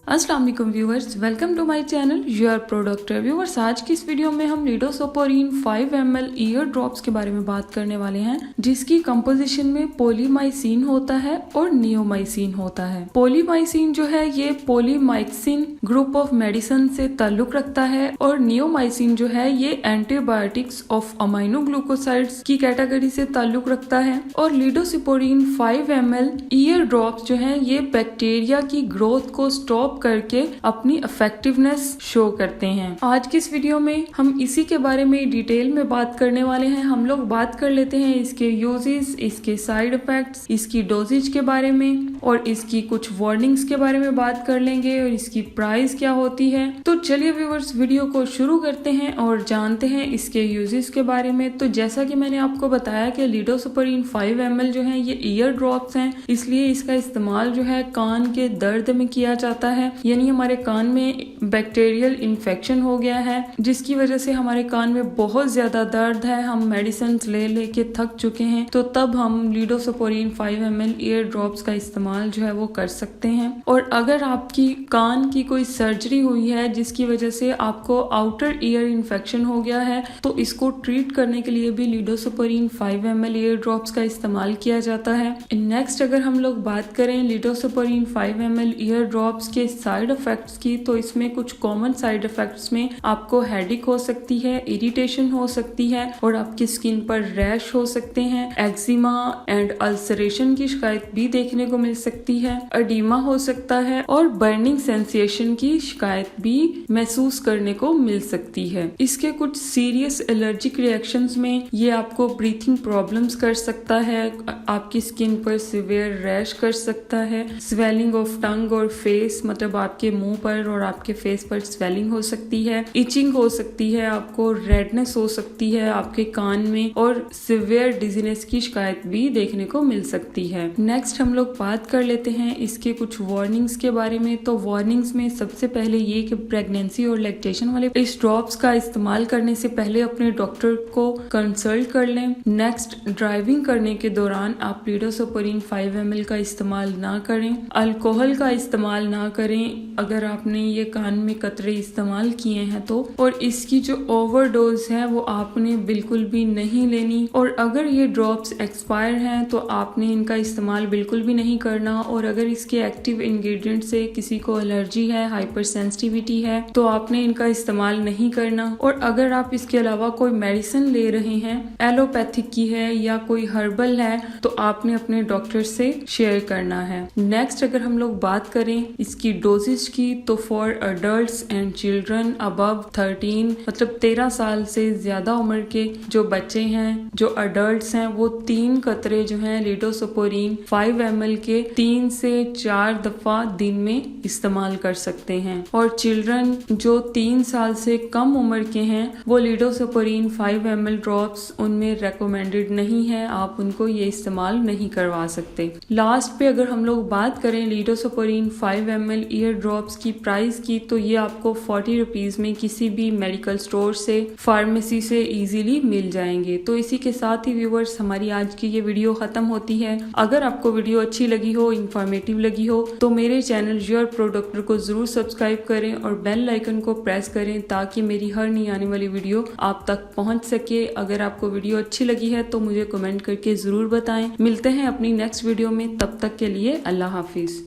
अस्सलाम वालेकुम viewers, welcome to my channel your product viewers. आज की इस वीडियो में हम लिडोसोपोरिन 5 ml ईयर ड्रॉप्स के बारे में बात करने वाले हैं, जिसकी कंपोजिशन में पोलीमाइसिन होता है और नियोमाइसिन होता है। पोलीमाइसिन जो है ये पोलीमाइक्सिन ग्रुप ऑफ मेडिसिन से ताल्लुक रखता है और नियोमाइसिन जो है ये एंटीबायोटिक्स ऑफ अमाइनो ग्लूकोसाइड्स की कैटेगरी से ताल्लुक रखता है। और लिडोसोपोरिन 5 ml ईयर ड्रॉप्स जो है ये बैक्टीरिया की ग्रोथ को स्टॉप करके अपनी इफेक्टिवनेस शो करते हैं। आज की इस वीडियो में हम इसी के बारे में डिटेल में बात करने वाले हैं। हम लोग बात कर लेते हैं इसके यूजेस, इसके साइड इफेक्ट्स, इसकी डोजेज के बारे में और इसकी कुछ वार्निंग्स के बारे में बात कर लेंगे और इसकी प्राइस क्या होती है। तो चलिए व्यूअर्स वीडियो को शुरू करते हैं और जानते हैं इसके यूजेस के बारे में। तो जैसा कि मैंने आपको बताया कि लिडोसोपोरिन 5 ml जो है ये ईयर ड्रॉप्स हैं, इसलिए इसका इस्तेमाल जो है कान के दर्द में किया जाता है। यानी हमारे कान में बैक्टीरियल इन्फेक्शन हो गया है जिसकी वजह से हमारे कान में बहुत ज्यादा दर्द है, हम मेडिसिन ले लेके थक चुके हैं, तो तब हम लिडोसोपोरिन 5 ml ईयर ड्रॉप्स का इस्तेमाल जो है वो कर सकते हैं। और अगर आपकी कान की कोई सर्जरी हुई है जिसकी वजह से आपको आउटर ईयर इन्फेक्शन हो गया है, तो इसको ट्रीट करने के लिए भी लिडोसोपोरिन 5 ml ईयर ड्रॉप्स का इस्तेमाल किया जाता है। नेक्स्ट अगर हम लोग बात करें लिडोसोपोरिन 5 ml ईयर ड्रॉप्स के साइड इफेक्ट्स की, तो इसमें कुछ कॉमन साइड इफेक्ट्स में आपको हेडेक हो सकती है, इरिटेशन हो सकती है और आपकी स्किन पर रैश हो सकते हैं, एक्जिमा एंड अल्सरेशन की शिकायत भी देखने को मिल सकती है, एडिमा हो सकता है और बर्निंग सेंसेशन की शिकायत भी महसूस करने को मिल सकती है। इसके कुछ सीरियस एलर्जिक रिएक्शंस में ये आपको ब्रीथिंग प्रॉब्लम्स कर सकता है, आपकी स्किन पर सिवियर रैश कर सकता है, स्वेलिंग ऑफ टंग और फेस, मतलब आपके मुंह पर और आपके फेस पर स्वेलिंग हो सकती है, इचिंग हो सकती है, आपको रेडनेस हो सकती है आपके कान में और सिवियर डिजीनेस की शिकायत भी देखने को मिल सकती है। नेक्स्ट हम लोग बात कर लेते हैं इसके कुछ वार्निंग्स के बारे में। तो वार्निंग्स में सबसे पहले ये कि प्रेगनेंसी और लैक्टेशन वाले इस ड्रॉप्स का इस्तेमाल करने से पहले अपने डॉक्टर को कंसल्ट कर लें। नेक्स्ट, ड्राइविंग करने के दौरान आप लिडोसोपोरिन 5 ml का इस्तेमाल ना करें, अल्कोहल का इस्तेमाल ना करें अगर आपने ये कान में कतरे इस्तेमाल किए हैं तो, और इसकी जो ओवरडोज है वो आपने बिल्कुल भी नहीं लेनी। और अगर ये ड्रॉप्स एक्सपायर हैं तो आपने इनका इस्तेमाल बिल्कुल भी नहीं करना। और अगर इसके एक्टिव इंग्रेडिएंट से किसी को एलर्जी है, हाइपर सेंसिटिविटी है, तो आपने इनका इस्तेमाल नहीं करना। और अगर आप इसके अलावा कोई मेडिसिन ले रहे हैं, एलोपैथिक की है या कोई हर्बल है, तो आपने अपने डॉक्टर से शेयर करना है। नेक्स्ट अगर हम लोग बात करें इसकी डोजेज की, तो for adults and children above 13, मतलब 13 साल से ज्यादा उम्र के जो बच्चे हैं, जो अडल्ट्स हैं, वो 3 कतरे जो हैं लिडोसोपोरिन 5 ml के 3 से 4 दफा दिन में इस्तेमाल कर सकते हैं। और चिल्ड्रन जो 3 साल से कम उम्र के हैं वो लिडोसोपोरिन 5 ml ड्रॉप्स उनमें रेकमेंडेड नहीं है, आप उनको ये इस्तेमाल नहीं करवा सकते। लास्ट पे अगर हम लोग बात करें लिडोसोपोरिन 5 ml ईयर ड्रॉप्स की प्राइस की, तो ये आपको 40 रुपीज में किसी भी मेडिकल स्टोर से, फार्मेसी से इजीली मिल जाएंगे। तो इसी के साथ ही व्यूअर्स हमारी आज की ये वीडियो खत्म होती है। अगर आपको वीडियो अच्छी लगी हो, इंफॉर्मेटिव लगी हो, तो मेरे चैनल योर प्रोडक्ट को जरूर सब्सक्राइब करें और बेल आइकन को प्रेस करें ताकि मेरी हर नई आने वाली वीडियो आप तक पहुंच सके। अगर आपको वीडियो अच्छी लगी है तो मुझे कमेंट करके जरूर बताएं। मिलते हैं अपनी नेक्स्ट वीडियो में, तब तक के लिए अल्लाह हाफिज।